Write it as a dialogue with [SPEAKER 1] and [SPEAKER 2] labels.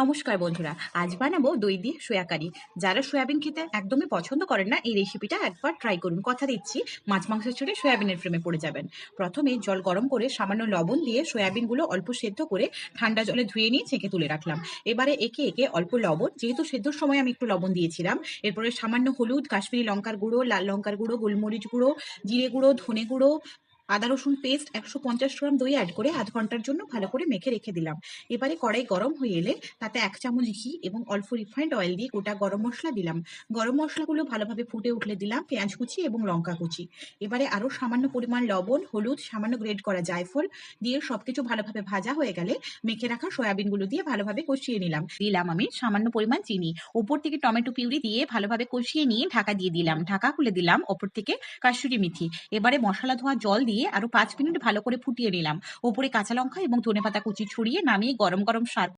[SPEAKER 1] নমস্কার বন্ধুরা, আজ বানাবো দই দিয়ে সোয়া কারি। যারা সয়াবিন খেতে একদমই পছন্দ করেন না, এই রেসিপিটা একবার ট্রাই করুন। কথা দিচ্ছি, মাছ মাংস ছেড়ে সয়াবিনের প্রেমে পড়ে যাবেন। প্রথমে জল গরম করে সামান্য লবণ দিয়ে সয়াবিনগুলো অল্প সেদ্ধ করে ঠান্ডা জলে ধুয়ে নিয়ে ছেঁকে তুলে রাখলাম। এবারে একে একে অল্প লবণ, যেহেতু সেদ্ধর সময় আমি একটু লবণ দিয়েছিলাম, এরপরে সামান্য হলুদ, কাশ্মীরি লঙ্কার গুঁড়ো, লাল লঙ্কার গুঁড়ো, গোলমরিচ গুঁড়ো, জিরে গুঁড়ো, ধনে গুঁড়ো, আদা রসুন পেস্ট, 150 গ্রাম দই অ্যাড করে আধ ঘন্টার জন্য ভালো করে মেখে রেখে দিলাম। এবারে কড়াই গরম হয়ে এলে তাতে 1 চামচ ঘি এবং অল্প রিফাইন্ড অয়েল দিয়ে গোটা গরম মসলা দিলাম। গরম মশলাগুলো ভালোভাবে ফুটে উঠলে দিলাম পেঁয়াজ কুচি এবং লঙ্কা কুচি। এবারে আরো সামান্য পরিমাণ লবণ, হলুদ, সামান্য গ্রেট করা জায়ফল দিয়ে সবকিছু ভালোভাবে ভাজা হয়ে গেলে মেখে রাখা সয়াবিনগুলো দিয়ে ভালোভাবে কষিয়ে দিলাম আমি সামান্য পরিমাণ চিনি। উপর থেকে টমেটো পিউরি দিয়ে ভালোভাবে কষিয়ে নিয়ে ঢাকা দিয়ে দিলাম। ঢাকা খুলে দিলাম ওপর থেকে কাসুরি মেথি। এবারে মশলা ধোয়া জল দিয়ে আরো 5 মিনিট ভালো করে ফুটিয়ে নিলাম। ওপরে কাঁচা লঙ্কা এবং ধনেপাতা কুচি ছড়িয়ে নামিয়ে গরম গরম সার্ভ